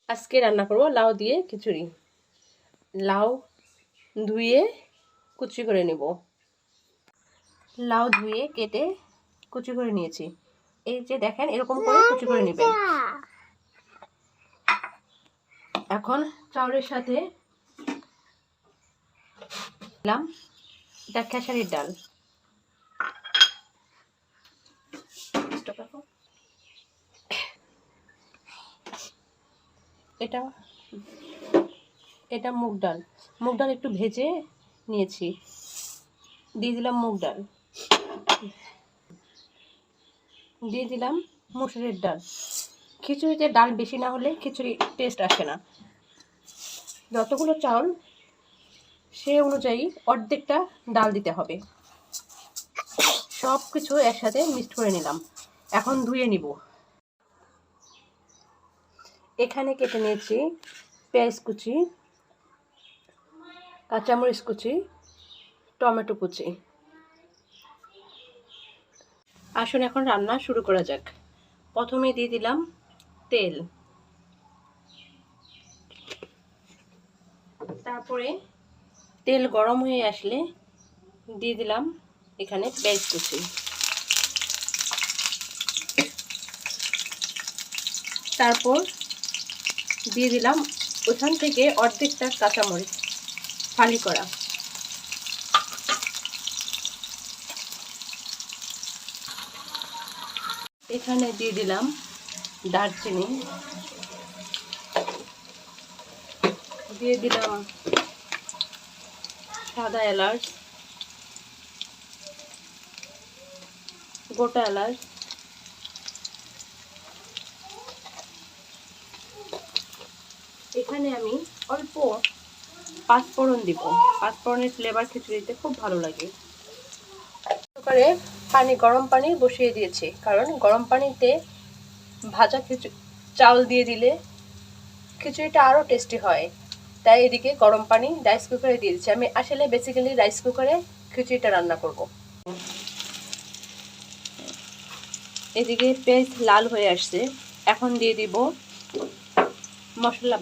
আজকে রান্না করব লাউ দিয়ে খিচুড়ি। লাউ ধুয়ে কুচি করে নেব। লাউ ধুয়ে কেটে কুচি করে নিয়েছি। এই যে দেখেন, এরকম করে কুচি করে নেবেন। এখন চাউলের সাথে দিলাম এটা খেসারির ডাল। এটা এটা মুগ ডাল। মুগ ডাল একটু ভেজে নিয়েছি, দিয়ে দিলাম মুগ ডাল, দিয়ে দিলাম মসুরের ডাল। খিচুড়িতে ডাল বেশি না হলে খিচুড়ি টেস্ট আসে না। যতগুলো চাউল সে অনুযায়ী অর্ধেকটা ডাল দিতে হবে। সব কিছু একসাথে মিক্সড করে নিলাম। এখন ধুয়ে নিব। এখানে কেটে নিয়েছি পেঁয়াজ কুচি, কাঁচামরিচ কুচি, টমেটো কুচি। আসুন এখন রান্না শুরু করা যাক। প্রথমে দিয়ে দিলাম তেল, তারপরে তেল গরম হয়ে আসলে দিয়ে দিলাম এখানে পেঁয়াজ কুচি, তারপর দিয়ে দিলাম ওখান থেকে অর্ধেকটা কাঁচামরিচ ফালি করা। এখানে দিয়ে দিলাম দারচিনি, দিয়ে দিলাম সাদা এলাচ, গোটা এলাচ, এখানে আমি অল্প পাঁচফোড়ন দিব। পাঁচফোড়নের ফ্লেভার খিচুড়িতে খুব ভালো লাগে। গরম পানি বসিয়ে দিয়েছি, কারণ গরম পানিতে ভাজা চাল দিয়ে দিলে খিচুড়িটা আরও টেস্টি হয়। তাই এদিকে গরম পানি রাইস কুকারে দিয়ে দিচ্ছি। আমি আসলে বেসিক্যালি রাইস কুকারে খিচুড়িটা রান্না করব। এদিকে পেঁয়াজ লাল হয়ে আসছে, এখন দিয়ে দিব মশলা।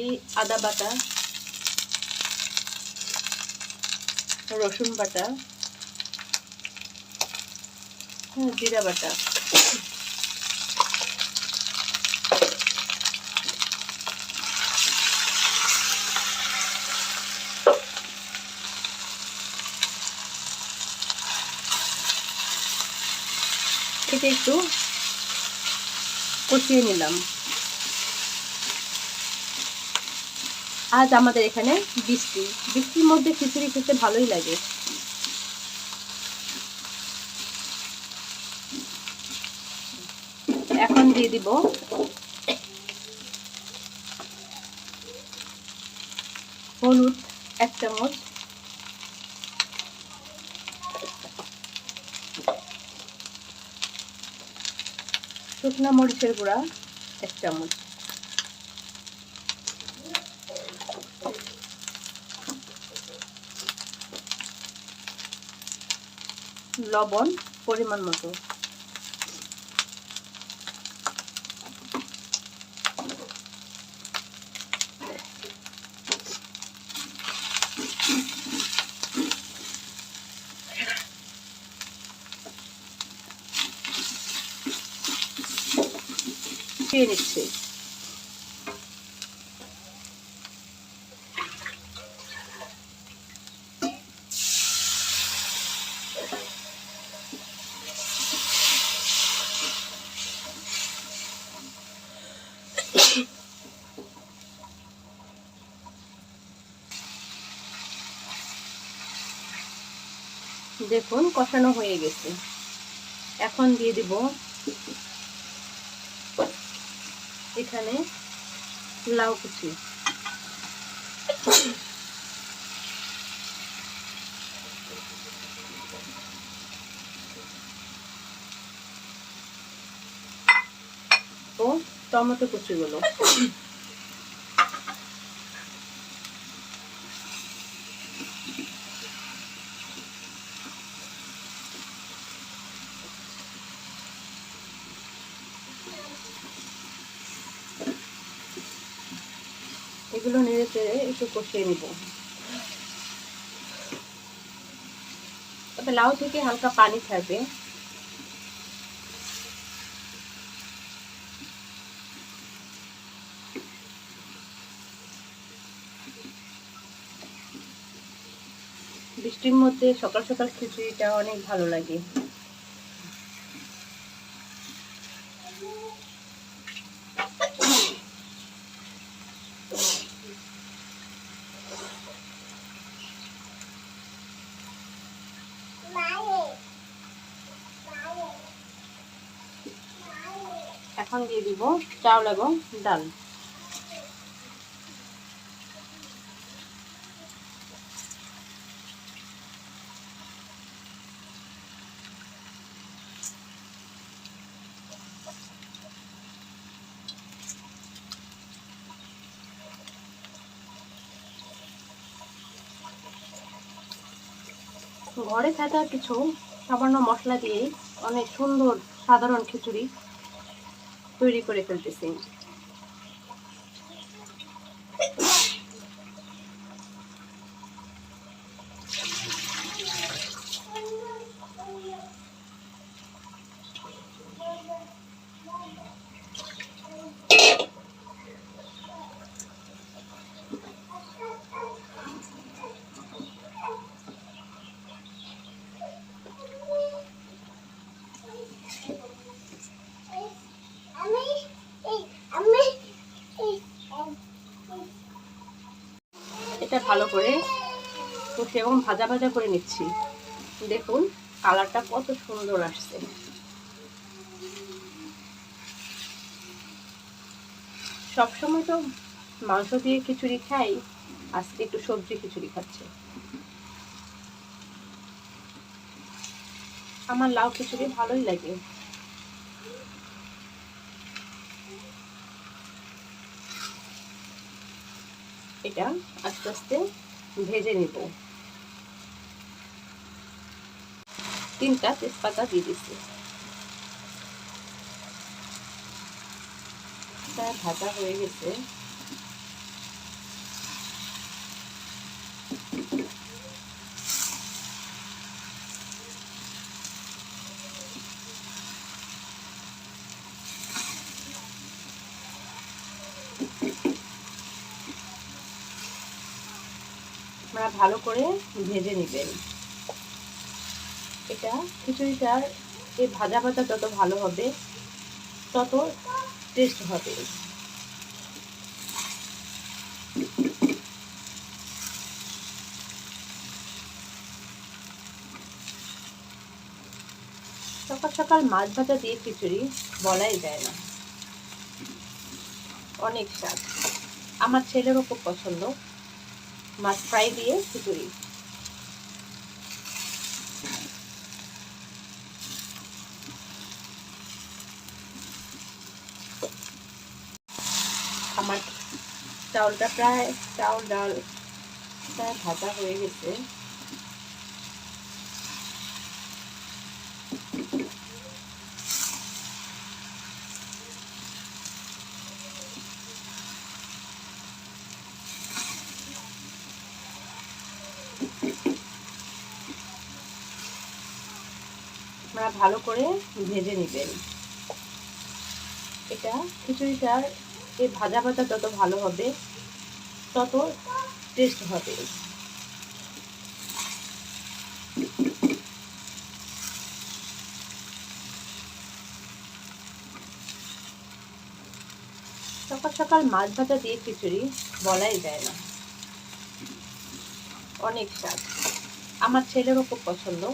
এই আদা বাটা, রসুন বাটা, জিরা বাটা, এটা একটু কষিয়ে নিলাম। আজ আমাদের এখানে বৃষ্টির মধ্যে খিচুড়ি খেতে ভালোই লাগে। এখন দিয়ে দিব হলুদ 1 চামচ, শুকনো মরিচের গুঁড়া 1 চামচ, লবণ পরিমাণ মতো, দিয়ে নিচ্ছি। দেখুন কষানো হয়ে গেছে। এখন দিয়ে দিব এখানে লাউ কুচি, ও টমেটো কুচিগুলো। এগুলো নেড়ে চেড়ে একটু কষিয়ে নিব। তবে লাউ থেকে হালকা পানি ছাড়বে। বৃষ্টির মধ্যে সকাল সকাল খিচুড়িটা অনেক ভালো লাগে। এখন দিয়ে দিব চাউল এবং ডাল। ঘরে থাকা কিছু সামান্য মশলা দিয়ে অনেক সুন্দর সাধারণ খিচুড়ি তৈরি করে ফেলতেছি। এটা ভালো করে কষে এবং ভাজা ভাজা করে নিচ্ছি। দেখুন কালারটা কত সুন্দর আসছে। সবসময় তো মাংস দিয়ে খিচুড়ি খাই, আজকে একটু সবজি খিচুড়ি খাচ্ছি। আমার লাউ খিচুড়ি ভালোই লাগে। এটা আস্তে আস্তে ভেজে নিব। 3টা তেজপাতা দিয়ে দিচ্ছি। ভাজা হয়ে গেছে। আপনারা ভালো করে ভেজে নেবেন। এটা খিচুড়িটার এই ভাজা ভাজা যত ভালো হবে তত টেস্ট হবে। সকাল সকাল মাছ ভাজা দিয়ে খিচুড়ি বলাই যায় না, অনেক স্বাদ। আমার ছেলেরও খুব পছন্দ মাছ ফ্রাই দিয়ে খিচুড়ি। আমার চাউলটা চাউল ডাল প্রায় ভাজা হয়ে গেছে। আপনারা ভালো করে ভেজে নেবেন। এটা খিচুড়িটার এই ভাজা ভাজা যত ভালো হবে তত টেস্ট হবে। সকাল সকাল মাছ ভাজা দিয়ে খিচুড়ি বলাই যায় না, অনেক স্বাদ। আমার ছেলেরও খুব পছন্দ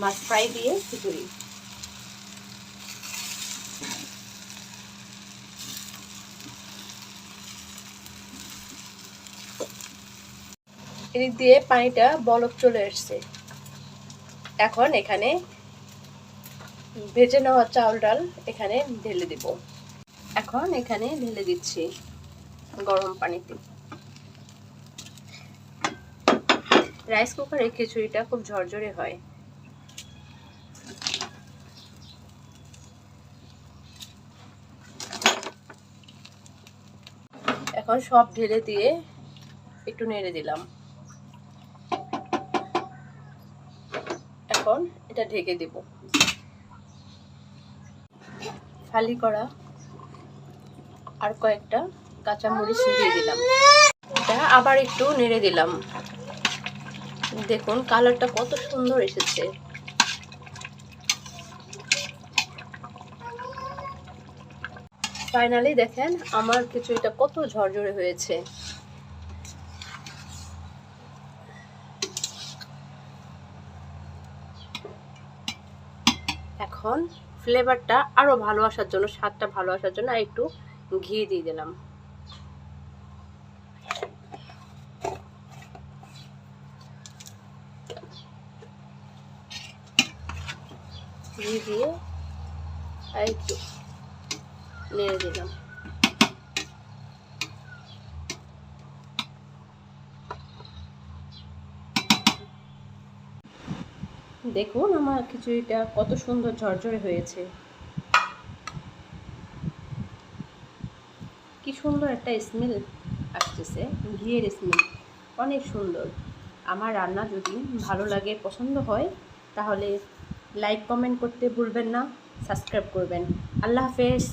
মাছ ফ্রাই দিয়ে খিচুড়ি। এদিক দিয়ে পানিটা বলক চলে আসছে। এখন এখানে ভেজে নেওয়া চাউল ডাল এখানে ঢেলে দিব। এখন এখানে ঢেলে দিচ্ছি গরম পানিতে। রাইস কুকারে খিচুড়িটা খুব ঝরঝরে হয়। এখন সব ঢেলে দিয়ে একটু নেড়ে দিলাম। এখন এটা ঢেকে দেব। ফালি করা আর কয়েকটা কাঁচামরিচ দিয়ে দিলাম। এটা আবার একটু নেড়ে দিলাম। দেখুন কালারটা কত সুন্দর এসেছে। ফাইনালি দেখেন আমার খিচুড়িটা কত ঝরঝরে হয়েছে। এখন ফ্লেভারটা আরো ভালো আসার জন্য, স্বাদটা ভালো আসার জন্য একটু ঘি দিয়ে দিলাম। ঘি দিয়ে আর একটু নেড়ে দিলাম। দেখুন আমার খিচুড়িটা কত সুন্দর ঝরঝরে হয়েছে। কি সুন্দর একটা স্মেল আসতেছে, ঘিয়ের স্মেল, অনেক সুন্দর। আমার রান্না যদি ভালো লাগে, পছন্দ হয়, তাহলে লাইক কমেন্ট করতে ভুলবেন না, সাবস্ক্রাইব করবেন। আল্লাহ হাফেজ।